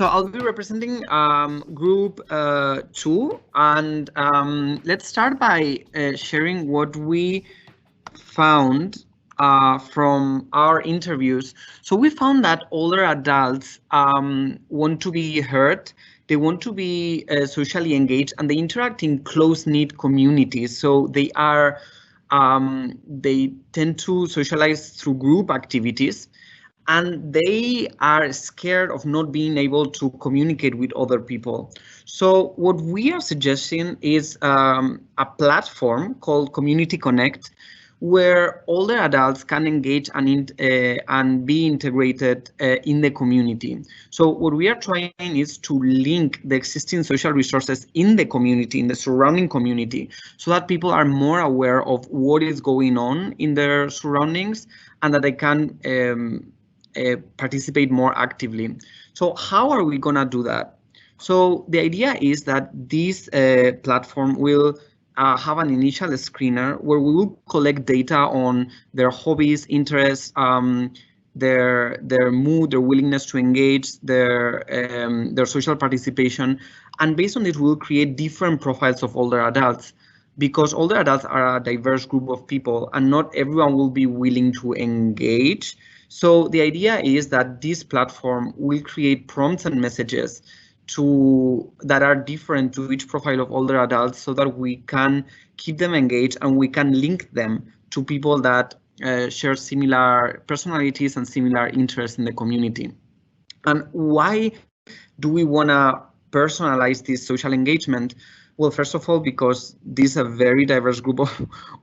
So I'll be representing group 2, and let's start by sharing what we found from our interviews. So we found that older adults want to be heard, they want to be socially engaged, and they interact in close-knit communities. So they tend to socialize through group activities, and they are scared of not being able to communicate with other people. So what we are suggesting is a platform called Community Connect, where older adults can engage and be integrated in the community. So what we are trying is to link the existing social resources in the community, in the surrounding community, so that people are more aware of what is going on in their surroundings and that they can participate more actively. So how are we gonna do that? So the idea is that this platform will have an initial screener where we will collect data on their hobbies, interests, their mood, their willingness to engage, their social participation, and based on this, we'll create different profiles of older adults, because older adults are a diverse group of people, and not everyone will be willing to engage. So the idea is that this platform will create prompts and messages that are different to each profile of older adults, so that we can keep them engaged and we can link them to people that share similar personalities and similar interests in the community. And why do we want to personalize this social engagement? Well, first of all, because this is a very diverse group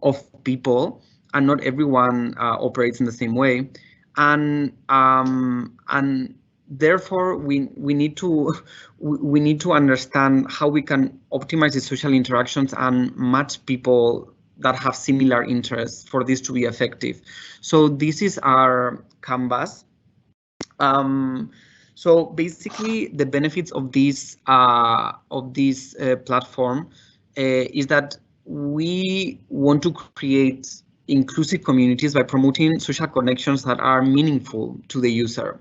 of people, and not everyone operates in the same way. And therefore we need to understand how we can optimize the social interactions and match people that have similar interests for this to be effective. So this is our canvas. So basically, the benefits of this platform is that we want to create inclusive communities by promoting social connections that are meaningful to the user.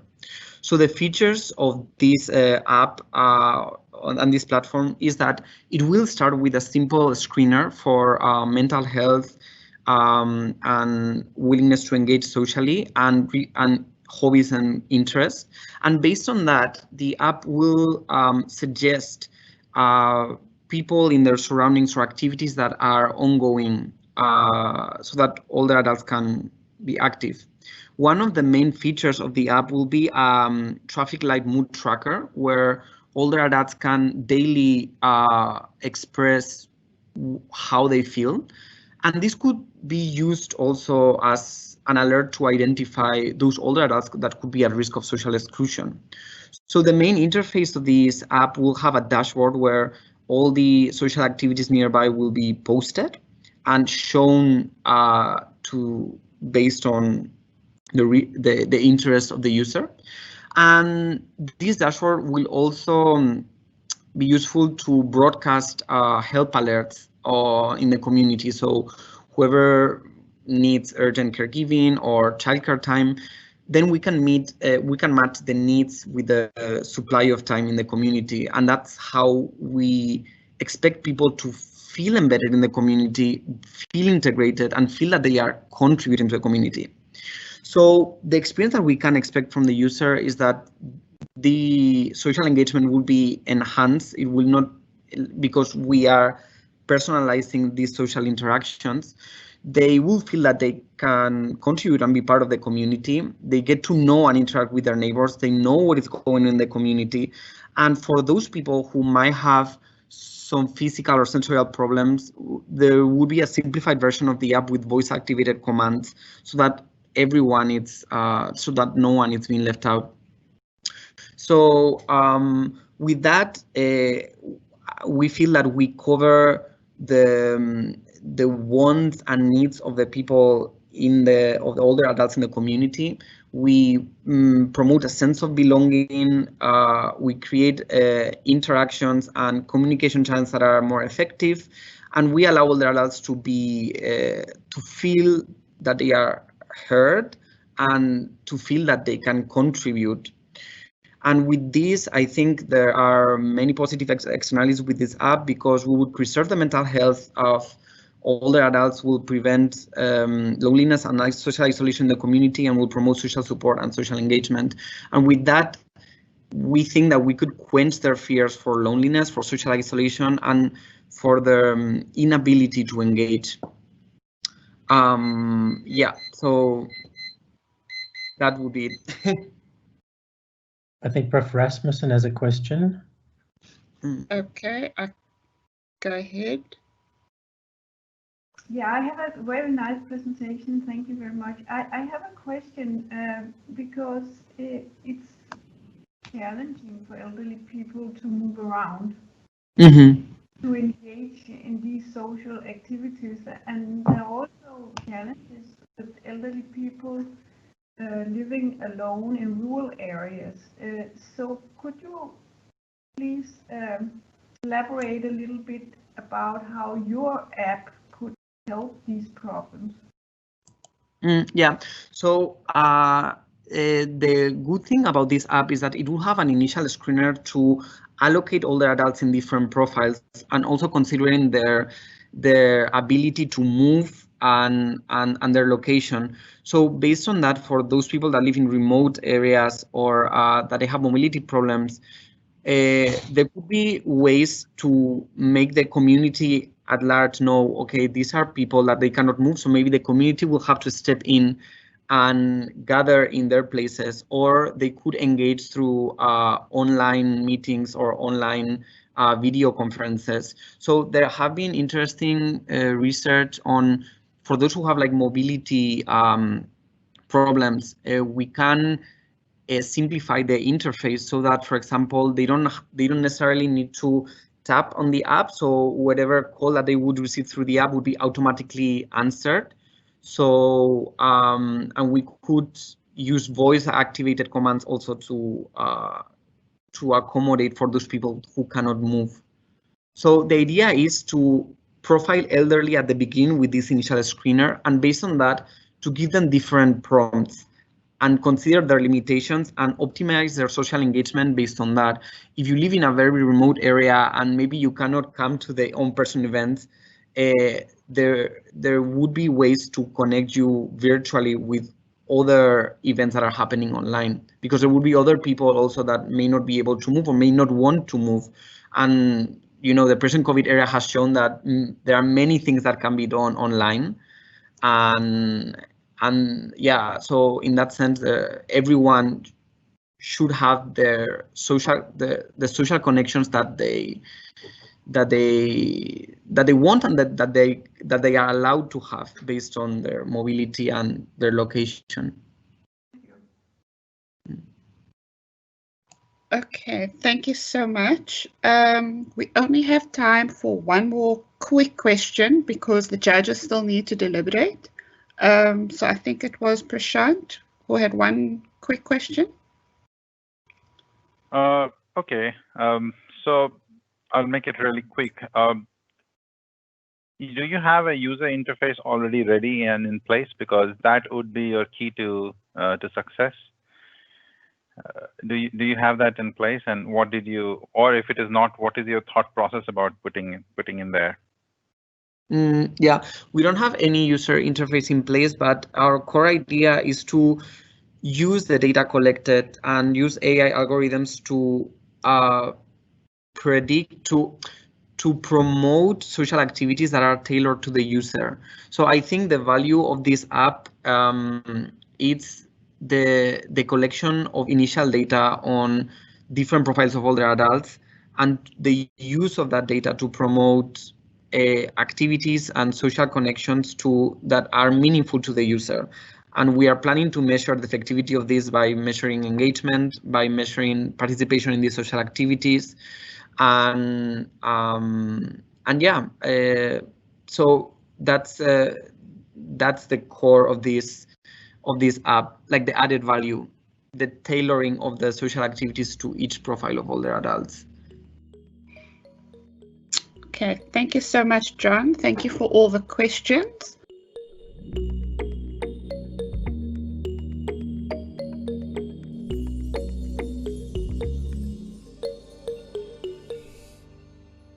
So the features of this app on this platform is that it will start with a simple screener for mental health and willingness to engage socially and hobbies and interests. And based on that, the app will suggest people in their surroundings or activities that are ongoing, so that older adults can be active. One of the main features of the app will be traffic light mood tracker, where older adults can daily express how they feel. And this could be used also as an alert to identify those older adults that could be at risk of social exclusion. So the main interface of this app will have a dashboard where all the social activities nearby will be posted and shown based on the interest of the user. And this dashboard will also be useful to broadcast help alerts in the community. So whoever needs urgent caregiving or childcare time, then we can match the needs with the supply of time in the community. And that's how we expect people to feel embedded in the community, feel integrated, and feel that they are contributing to the community. So the experience that we can expect from the user is that the social engagement will be enhanced. It will not, because we are personalizing these social interactions, they will feel that they can contribute and be part of the community. They get to know and interact with their neighbors. They know what is going on in the community. And for those people who might have some physical or sensorial problems, there would be a simplified version of the app with voice activated commands, so that everyone is so that no one is being left out. So with that, we feel that we cover the wants and needs of the people of the older adults in the community. We promote a sense of belonging. We create interactions and communication channels that are more effective, and we allow older adults to feel that they are heard and to feel that they can contribute. And with this, I think there are many positive externalities with this app, because we would preserve the mental health of older adults, will prevent loneliness and social isolation in the community, and will promote social support and social engagement. And with that, we think that we could quench their fears for loneliness, for social isolation, and for their inability to engage. Yeah, so that would be it. I think Prof. Rasmussen has a question. Okay, go ahead. Yeah, I have a very nice presentation. Thank you very much. I have a question because it's challenging for elderly people to move around, to engage in these social activities, and there are also challenges with elderly people living alone in rural areas. So could you please elaborate a little bit about how your app could help these problems? Yeah, so the good thing about this app is that it will have an initial screener to allocate older adults in different profiles, and also considering their ability to move and their location. So based on that, for those people that live in remote areas or that they have mobility problems, there could be ways to make the community at large know, okay, these are people that they cannot move, so maybe the community will have to step in and gather in their places, or they could engage through online meetings or online video conferences. So there have been interesting research on, for those who have like mobility problems, we can simplify the interface so that, for example, they don't necessarily need to tap on the app. So whatever call that they would receive through the app would be automatically answered. So and we could use voice activated commands also to accommodate for those people who cannot move. So the idea is to profile elderly at the beginning with this initial screener, and based on that, to give them different prompts and consider their limitations and optimize their social engagement based on that. If you live in a very remote area and maybe you cannot come to the in-person events, there would be ways to connect you virtually with other events that are happening online, because there will be other people also that may not be able to move or may not want to move. And you know, the present COVID era has shown that there are many things that can be done online. And yeah, so in that sense, everyone should have their the social connections that they want, and that they are allowed to have based on their mobility and their location. Okay, thank you so much. We only have time for one more quick question because the judges still need to deliberate. So I think it was Prashant who had one quick question. Okay, so I'll make it really quick. Do you have a user interface already ready and in place? Because that would be your key to success. Do you have that in place, and what did you, or if it is not, what is your thought process about putting in there? Yeah, we don't have any user interface in place, but our core idea is to use the data collected and use AI algorithms to predict, to promote social activities that are tailored to the user. So I think the value of this app, it's the collection of initial data on different profiles of older adults, and the use of that data to promote activities and social connections that are meaningful to the user. And we are planning to measure the effectivity of this by measuring engagement, by measuring participation in these social activities, and yeah, so that's the core of this app, like the added value, the tailoring of the social activities to each profile of older adults. Okay, thank you so much, John. Thank you for all the questions.